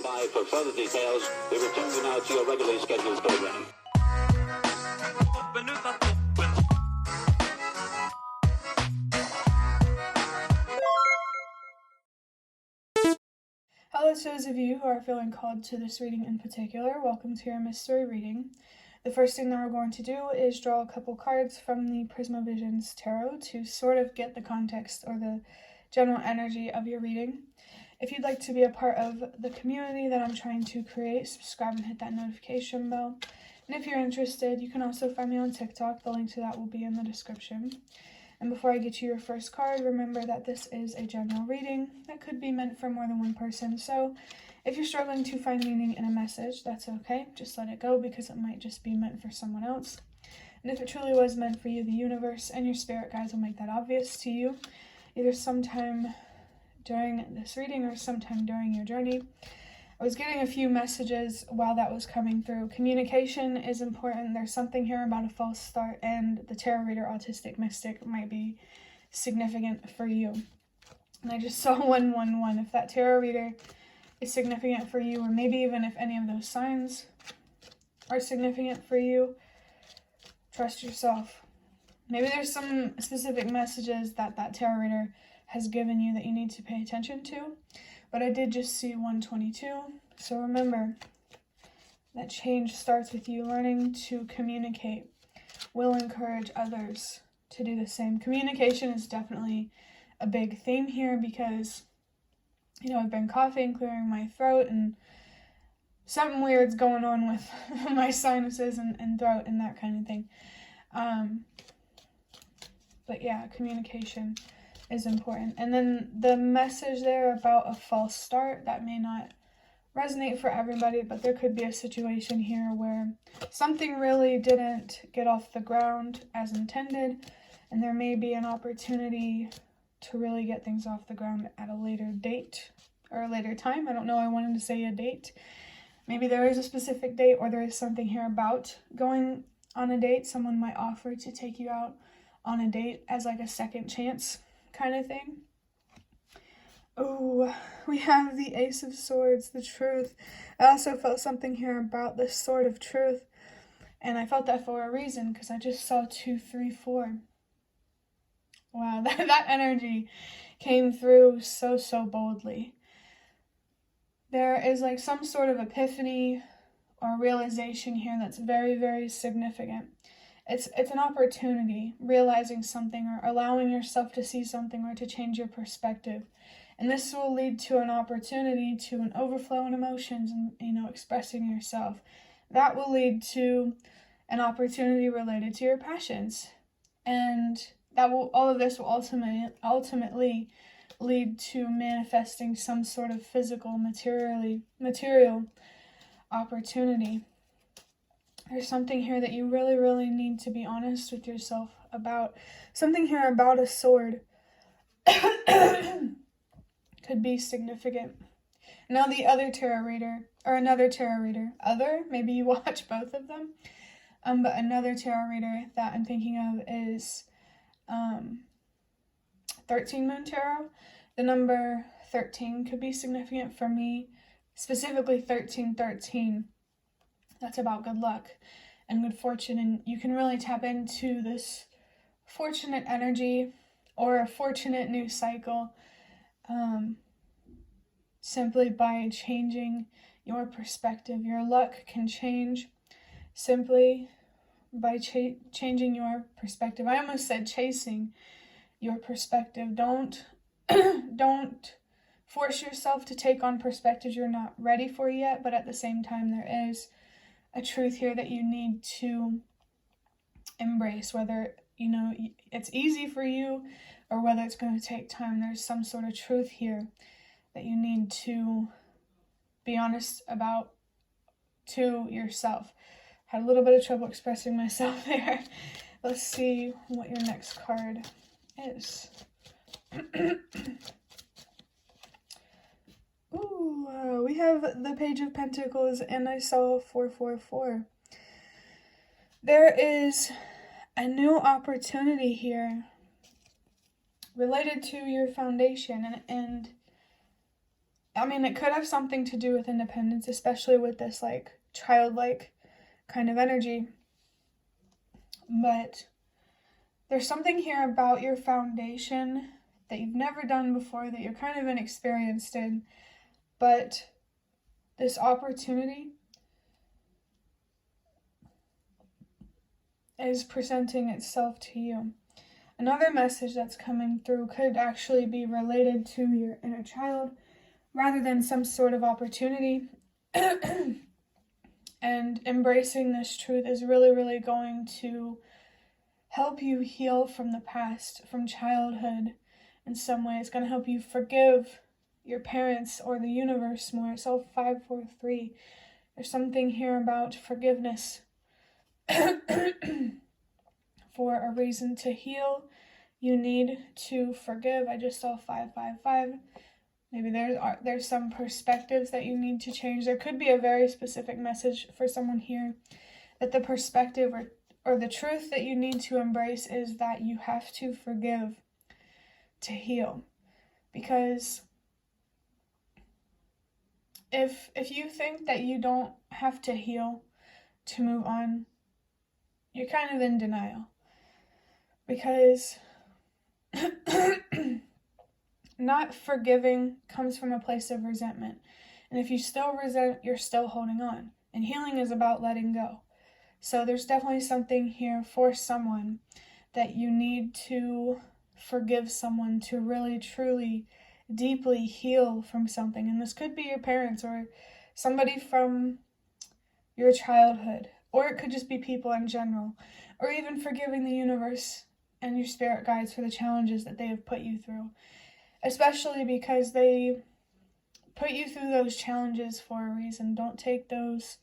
stand by for further details. We return you now to your regularly scheduled program. Hello to those of you who are feeling called to this reading in particular. Welcome to your mystery reading. The first thing that we're going to do is draw a couple cards from the Prismavisions Tarot to sort of get the context or the general energy of your reading. If you'd like to be a part of the community that I'm trying to create, subscribe and hit that notification bell. And if you're interested, you can also find me on TikTok. The link to that will be in the description. And before I get to your first card, remember that this is a general reading that could be meant for more than one person. So if you're struggling to find meaning in a message, that's okay. Just let it go because it might just be meant for someone else. And if it truly was meant for you, the universe and your spirit guides will make that obvious to you, either sometime during this reading or sometime during your journey. I was getting a few messages while that was coming through. Communication is important. There's something here about a false start, and the tarot reader autistic mystic might be significant for you. And I just saw 111. If that tarot reader is significant for you, or maybe even if any of those signs are significant for you, trust yourself. Maybe there's some specific messages that tarot reader has given you that you need to pay attention to. But I did just see 122. So remember that change starts with you learning to communicate. We'll encourage others to do the same. Communication is definitely a big theme here because, I've been coughing, clearing my throat, and something weird's going on with my sinuses and throat and that kind of thing. But yeah, communication is important. And then the message there about a false start, that may not resonate for everybody, but there could be a situation here where something really didn't get off the ground as intended, and there may be an opportunity to really get things off the ground at a later date or a later time. I don't know, I wanted to say a date. Maybe there is a specific date, or there is something here about going on a date. Someone might offer to take you out on a date as like a second chance kind of thing. Oh, we have the Ace of Swords, the truth. I also felt something here about the Sword of Truth, and I felt that for a reason because I just saw 2, 3, 4. Wow, that energy came through so boldly. There is like some sort of epiphany or realization here that's very, very significant. It's an opportunity, realizing something or allowing yourself to see something or to change your perspective. And this will lead to an opportunity to an overflow in emotions and, expressing yourself. That will lead to an opportunity related to your passions. And all of this will ultimately lead to manifesting some sort of physical, material opportunity. There's something here that you really, really need to be honest with yourself about. Something here about a sword could be significant. Now the other tarot reader, or another tarot reader, maybe you watch both of them, but another tarot reader that I'm thinking of is 13 Moon Tarot. The number 13 could be significant for me, specifically 1313. That's about good luck and good fortune, and you can really tap into this fortunate energy or a fortunate new cycle simply by changing your perspective. Your luck can change simply by changing your perspective. I almost said chasing your perspective. Don't force yourself to take on perspectives you're not ready for yet, but at the same time there is a truth here that you need to embrace, whether it's easy for you or whether it's going to take time. There's some sort of truth here that you need to be honest about to yourself. Had a little bit of trouble expressing myself there. Let's see what your next card is. Ooh, we have the Page of Pentacles, and I saw 444. There is a new opportunity here related to your foundation, and I mean, it could have something to do with independence, especially with this like childlike kind of energy. But there's something here about your foundation that you've never done before, that you're kind of inexperienced in, but this opportunity is presenting itself to you. Another message that's coming through could actually be related to your inner child rather than some sort of opportunity. And embracing this truth is really, really going to help you heal from the past, from childhood in some way. It's going to help you forgive your parents or the universe more. It's all 543. There's something here about forgiveness. For a reason to heal, you need to forgive. I just saw 555. Maybe there's some perspectives that you need to change. There could be a very specific message for someone here that the perspective or the truth that you need to embrace is that you have to forgive to heal. Because if you think that you don't have to heal to move on, you're kind of in denial. Because not forgiving comes from a place of resentment. And if you still resent, you're still holding on. And healing is about letting go. So there's definitely something here for someone that you need to forgive someone to really, truly, deeply heal from something. And this could be your parents or somebody from your childhood. Or it could just be people in general. Or even forgiving the universe and your spirit guides for the challenges that they have put you through. Especially because they put you through those challenges for a reason. Don't take those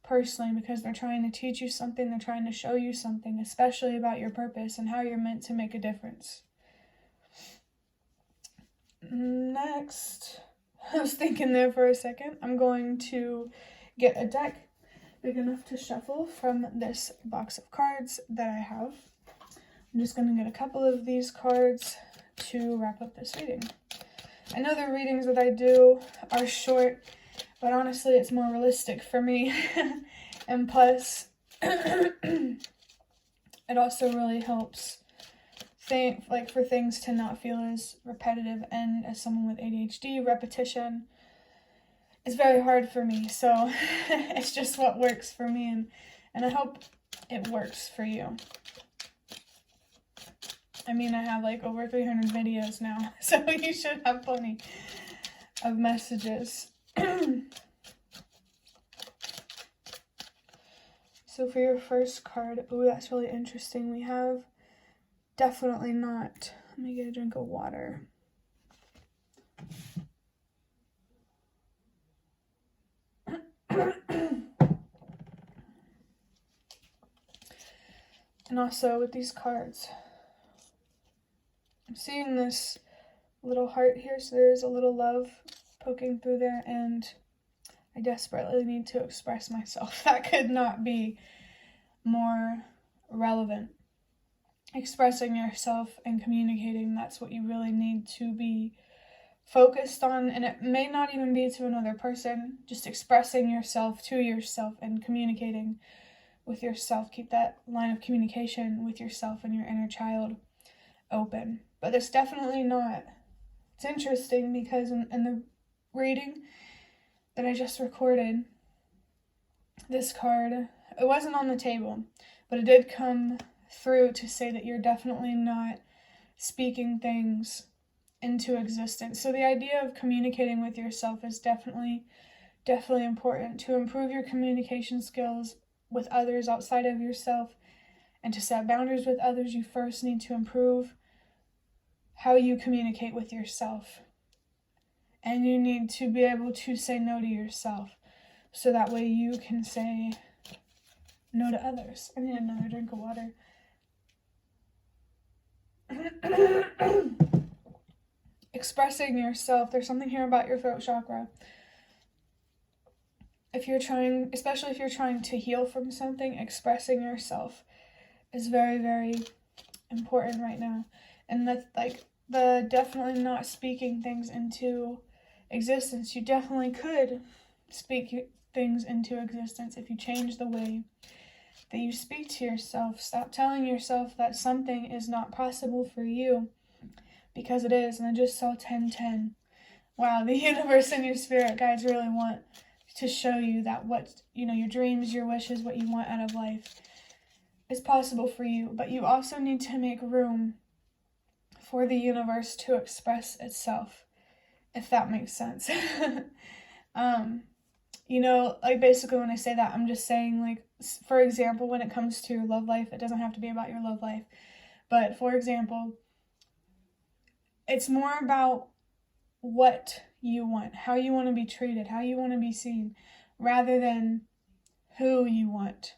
personally because they're trying to teach you something. They're trying to show you something, especially about your purpose and how you're meant to make a difference. Next, I was thinking there for a second. I'm going to get a deck big enough to shuffle from this box of cards that I have. I'm just going to get a couple of these cards to wrap up this reading. I know the readings that I do are short, but honestly it's more realistic for me. And plus, it also really helps for things to not feel as repetitive, and as someone with ADHD, repetition is very hard for me. So it's just what works for me, and I hope it works for you. I mean, I have like over 300 videos now, so you should have plenty of messages. So for your first card, ooh, that's really interesting. We have definitely not. Let me get a drink of water. And also with these cards, I'm seeing this little heart here, so there's a little love poking through there, and I desperately need to express myself. That could not be more relevant. Expressing yourself and communicating, that's what you really need to be focused on, and it may not even be to another person. Just expressing yourself to yourself and communicating with yourself. Keep that line of communication with yourself and your inner child open. But it's definitely not. It's interesting because in the reading that I just recorded, this card, it wasn't on the table, but it did come through to say that you're definitely not speaking things into existence. So the idea of communicating with yourself is definitely important. To improve your communication skills with others outside of yourself and to set boundaries with others, you first need to improve how you communicate with yourself. And you need to be able to say no to yourself, so that way you can say no to others. I need another drink of water. Expressing yourself. There's something here about your throat chakra. Especially if you're trying to heal from something, expressing yourself is very, very important right now. And that's like the definitely not speaking things into existence. You definitely could speak things into existence if you change the way that you speak to yourself. Stop telling yourself that something is not possible for you, because it is. And I just saw 1010. Wow, the universe and your spirit guides really want to show you that what, your dreams, your wishes, what you want out of life is possible for you. But you also need to make room for the universe to express itself, if that makes sense. Like basically when I say that, I'm just saying, like, for example, when it comes to your love life, it doesn't have to be about your love life. But for example, it's more about what you want, how you want to be treated, how you want to be seen, rather than who you want.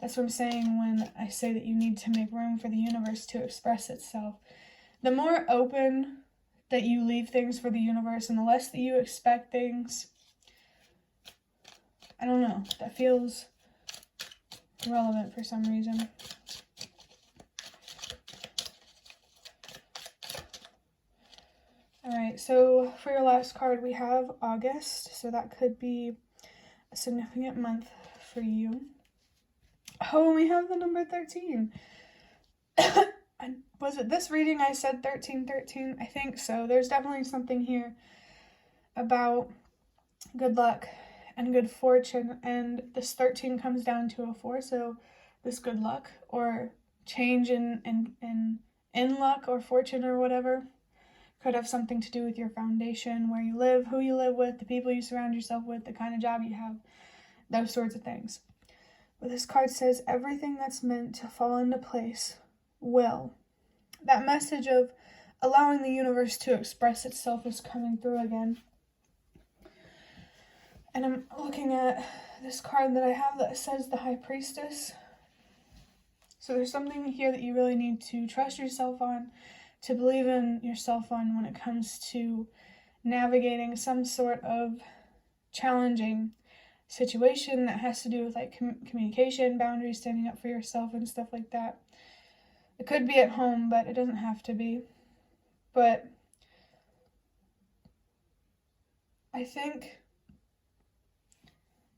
That's what I'm saying when I say that you need to make room for the universe to express itself. The more open that you leave things for the universe and the less that you expect things, I don't know, that feels relevant for some reason. Alright, so for your last card we have August, so that could be a significant month for you. Oh, and we have the number 13. Was it this reading I said 1313? I think so. There's definitely something here about good luck and good fortune, and this 13 comes down to a 4, so this good luck or change in luck or fortune or whatever could have something to do with your foundation, where you live, who you live with, the people you surround yourself with, the kind of job you have, those sorts of things. But this card says everything that's meant to fall into place will. That message of allowing the universe to express itself is coming through again. And I'm looking at this card that I have that says the High Priestess. So there's something here that you really need to trust yourself on, to believe in yourself on when it comes to navigating some sort of challenging situation that has to do with like communication, boundaries, standing up for yourself and stuff like that. It could be at home, but it doesn't have to be. But I think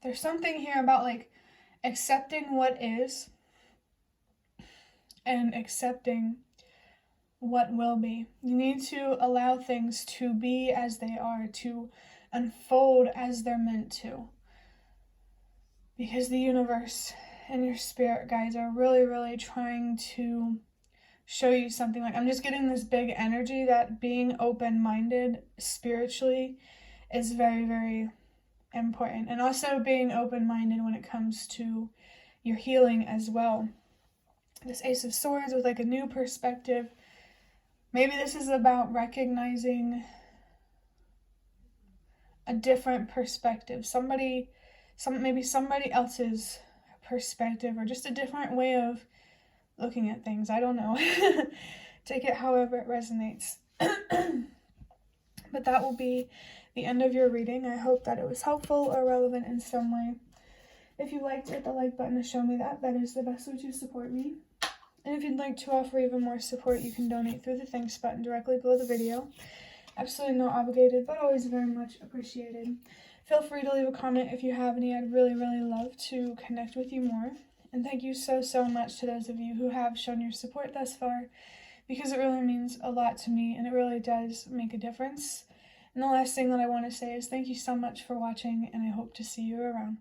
there's something here about like accepting what is and accepting what will be. You need to allow things to be as they are, to unfold as they're meant to. Because the universe and your spirit guides are really, really trying to show you something. Like, I'm just getting this big energy that being open-minded spiritually is very, very important. And also being open-minded when it comes to your healing as well. This Ace of Swords with like a new perspective. Maybe this is about recognizing a different perspective. Maybe somebody else's perspective, or just a different way of looking at things. I don't know. Take it however it resonates. But that will be the end of your reading. I hope that it was helpful or relevant in some way. If you liked it, the like button to show me that. That is the best way to support me. And if you'd like to offer even more support, you can donate through the thanks button directly below the video. Absolutely not obligated, but always very much appreciated. Feel free to leave a comment if you have any. I'd really, really love to connect with you more. And thank you so, so much to those of you who have shown your support thus far, because it really means a lot to me, and it really does make a difference. And the last thing that I want to say is thank you so much for watching, and I hope to see you around.